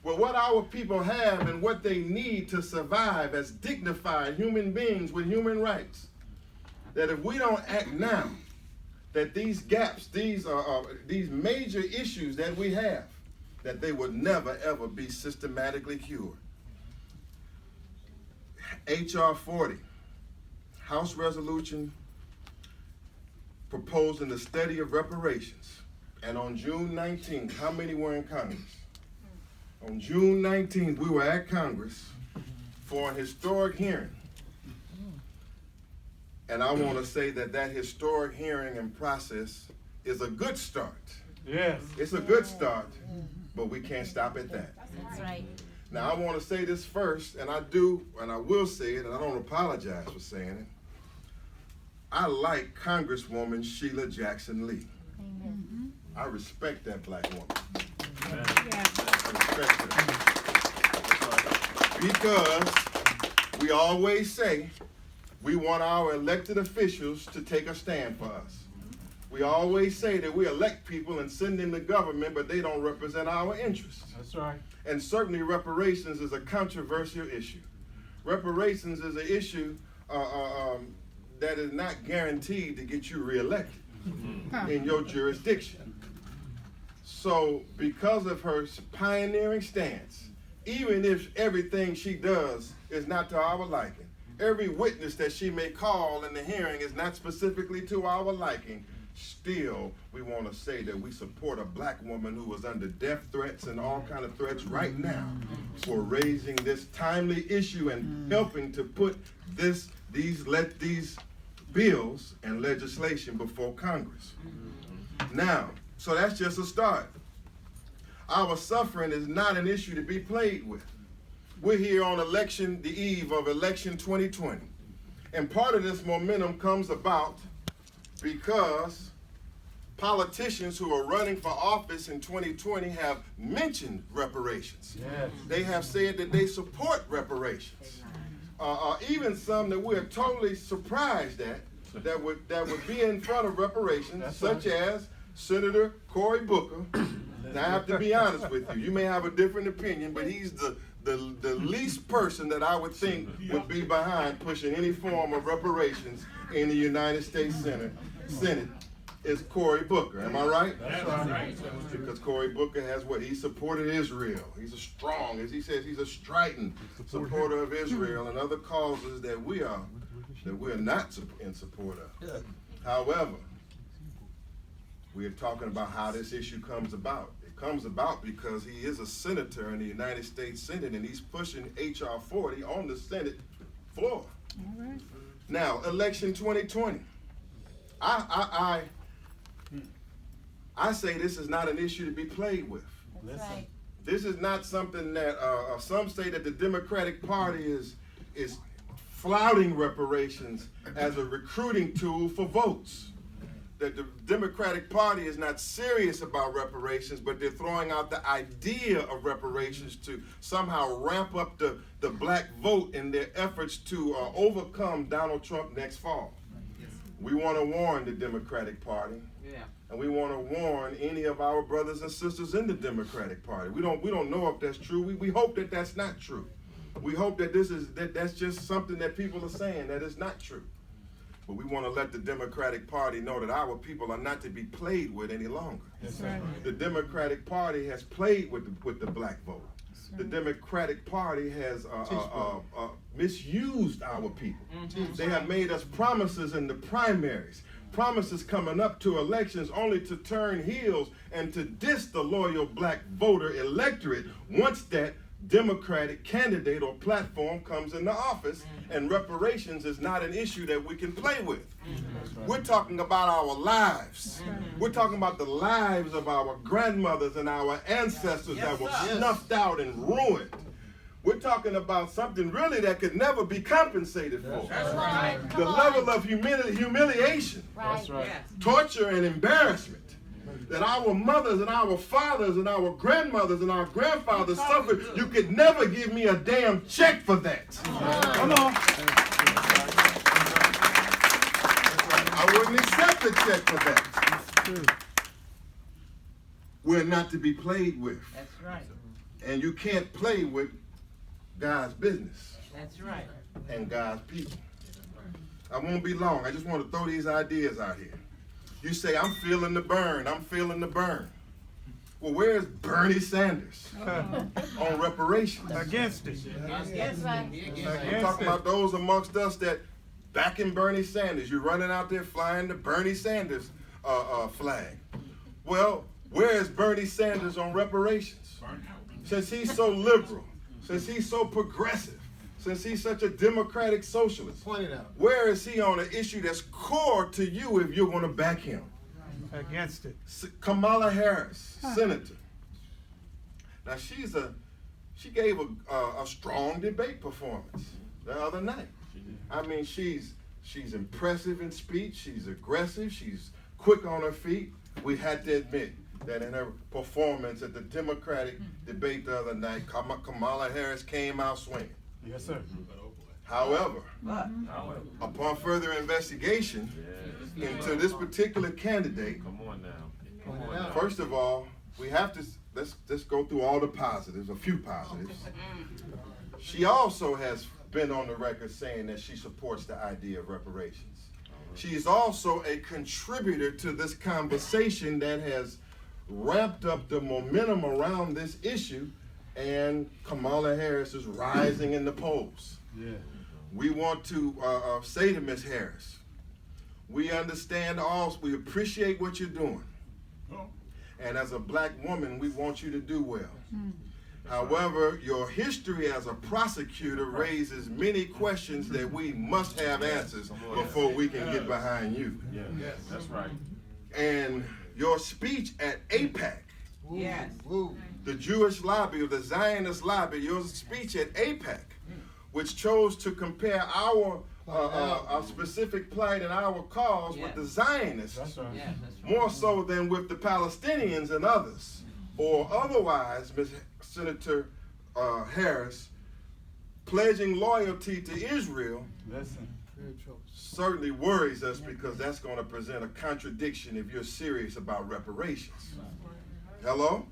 But what our people have and what they need to survive as dignified human beings with human rights, that if we don't act now, that these gaps, these major issues that we have, that they would never ever be systematically cured. H.R. 40, House Resolution proposing the study of reparations. And on June 19th, how many were in Congress? On June 19th, we were at Congress for an historic hearing. And I want to say that that historic hearing and process is a good start. Yes. It's a good start, but we can't stop at that. That's right. Now, I want to say this first, and I will say it, and I don't apologize for saying it. I like Congresswoman Sheila Jackson Lee. Amen. I respect that black woman. Amen. I respect her. Because we always say we want our elected officials to take a stand for us. We always say that we elect people and send them to government, but they don't represent our interests. That's right. And certainly reparations is a controversial issue. Reparations is an issue that is not guaranteed to get you reelected in your jurisdiction. So because of her pioneering stance, even if everything she does is not to our liking, every witness that she may call in the hearing is not specifically to our liking, still we want to say that we support a black woman who is under death threats and all kind of threats right now for raising this timely issue and helping to put these bills and legislation before Congress. Now, so that's just a start. Our suffering is not an issue to be played with. We're here on the eve of election 2020. And part of this momentum comes about because politicians who are running for office in 2020 have mentioned reparations. Yes. They have said that they support reparations. Even some that we're totally surprised at that would be in front of reparations, That's such right. as Senator Cory Booker. Now, I have to be honest with you. You may have a different opinion, but he's the least person that I would think would be behind pushing any form of reparations in the United States Senate is Cory Booker. Am I right? That's right. Because Cory Booker has what? He supported Israel. He's a strong, as he says, he's a strident supporter of Israel and other causes that we're not in support of. However, we are talking about how this issue comes about. It comes about because he is a senator in the United States Senate and he's pushing H.R. 40 on the Senate floor. All right. Now, election 2020. I say this is not an issue to be played with. That's right. This is not something that some say that the Democratic Party is flouting reparations as a recruiting tool for votes. That the Democratic Party is not serious about reparations, but they're throwing out the idea of reparations to somehow ramp up the black vote in their efforts to overcome Donald Trump next fall. We want to warn the Democratic Party. Yeah. And we want to warn any of our brothers and sisters in the Democratic Party. We don't know if that's true. We hope that that's not true. We hope that that's just something that people are saying that is not true. But we want to let the Democratic Party know that our people are not to be played with any longer. Yes, right. The Democratic Party has played with the black vote. The Democratic Party has misused our people. They have made us promises in the primaries, promises coming up to elections only to turn heels and to diss the loyal black voter electorate once that Democratic candidate or platform comes into office, and reparations is not an issue that we can play with. We're talking about our lives. We're talking about the lives of our grandmothers and our ancestors that were snuffed out and ruined. We're talking about something really that could never be compensated for. That's right. The level of humiliation, That's right. Yes. torture, and embarrassment that our mothers and our fathers and our grandmothers and our grandfathers suffered. You could never give me a damn check for that. Come on. I wouldn't accept a check for that. We're not to be played with. That's right. And you can't play with God's business That's right. and God's people. I won't be long. I just want to throw these ideas out here. You say, I'm feeling the burn. I'm feeling the burn. Well, where's Bernie Sanders on reparations? Against it. That's right. I'm talking about those amongst us that backing Bernie Sanders. You're running out there flying the Bernie Sanders flag. Well, where is Bernie Sanders on reparations? Since he's so liberal, since he's so progressive, since he's such a democratic socialist, Point it out. where is he on an issue that's core to you if you're going to back him? Against it. Kamala Harris, senator. Now she gave a strong debate performance the other night. I mean, she's impressive in speech. She's aggressive. She's quick on her feet. We had to admit that in her performance at the Democratic debate the other night, Kamala Harris came out swinging. Yes, sir. However, upon further investigation into this particular candidate, Come on now. Point it out. first of all, we have to let's go through all the positives, a few positives. She also has been on the record saying that she supports the idea of reparations. She is also a contributor to this conversation that has ramped up the momentum around this issue, and Kamala Harris is rising in the polls. Yeah. We want to say to Ms. Harris, we understand we appreciate what you're doing. And as a black woman, we want you to do well. However, your history as a prosecutor raises many questions that we must have answers before we can get behind you. Yes, that's right. And your speech at AIPAC, Yes. Woo. the Jewish lobby or the Zionist lobby, your speech at AIPAC, which chose to compare our specific plight and our cause with the Zionists, That's right. Yes, that's right. more so than with the Palestinians and others, or otherwise, Ms. Senator Harris pledging loyalty to Israel Listen. certainly worries us, because that's going to present a contradiction if you're serious about reparations. Hello?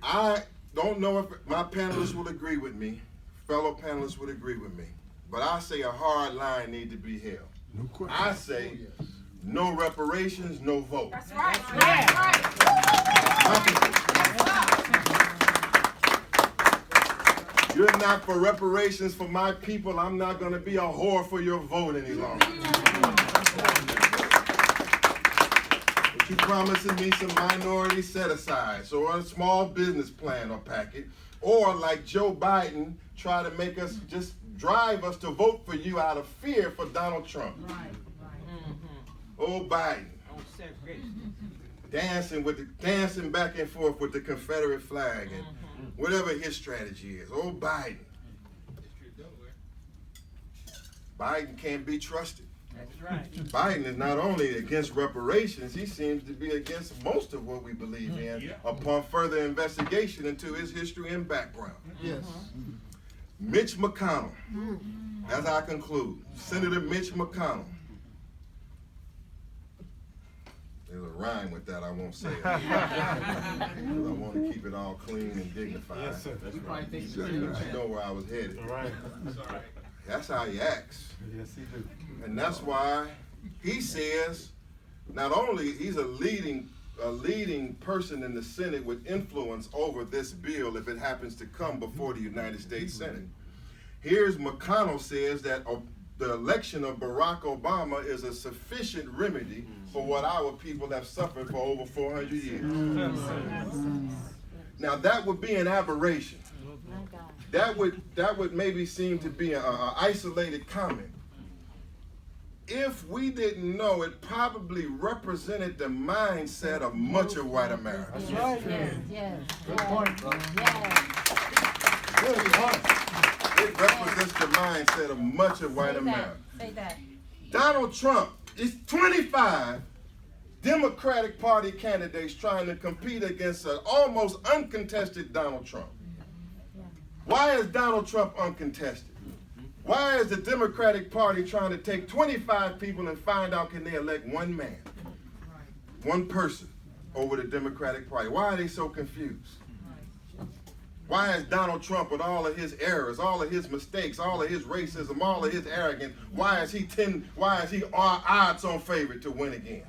I don't know if my panelists will agree with me, fellow panelists would agree with me, but I say a hard line need to be held. I say no reparations, no vote. That's right. You're not for reparations for my people, I'm not going to be a whore for your vote any longer. But you promising me some minority set-asides, or a small business plan or packet, or like Joe Biden, try to make us, just drive us to vote for you out of fear for Donald Trump. Oh, Biden, On segregation. dancing back and forth with the Confederate flag and whatever his strategy is. Oh, Biden. Biden can't be trusted. That's right. Biden is not only against reparations, he seems to be against most of what we believe in upon further investigation into his history and background. Yes. Mitch McConnell, as I conclude, Senator Mitch McConnell. There's a rhyme with that, I won't say it. Because I want to keep it all clean and dignified. Yes, sir. That's right. You know where I was headed. All right. That's how he acts. Yes, he do. And that's why he says, not only he's a leading person in the Senate with influence over this bill if it happens to come before the United States Senate. Here's McConnell says that the election of Barack Obama is a sufficient remedy for what our people have suffered for over 400 years. Now that would be an aberration. That would maybe seem to be an isolated comment. If we didn't know, it probably represented the mindset of much of white America. That's right. Yes. Good point. Yes. Good point. It represents the mindset of much of white America. Say that. Donald Trump is 25 Democratic Party candidates trying to compete against an almost uncontested Donald Trump. Why is Donald Trump uncontested? Why is the Democratic Party trying to take 25 people and find out can they elect one man, one person over the Democratic Party? Why are they so confused? Why is Donald Trump, with all of his errors, all of his mistakes, all of his racism, all of his arrogance, why is he odds-on favorite to win again?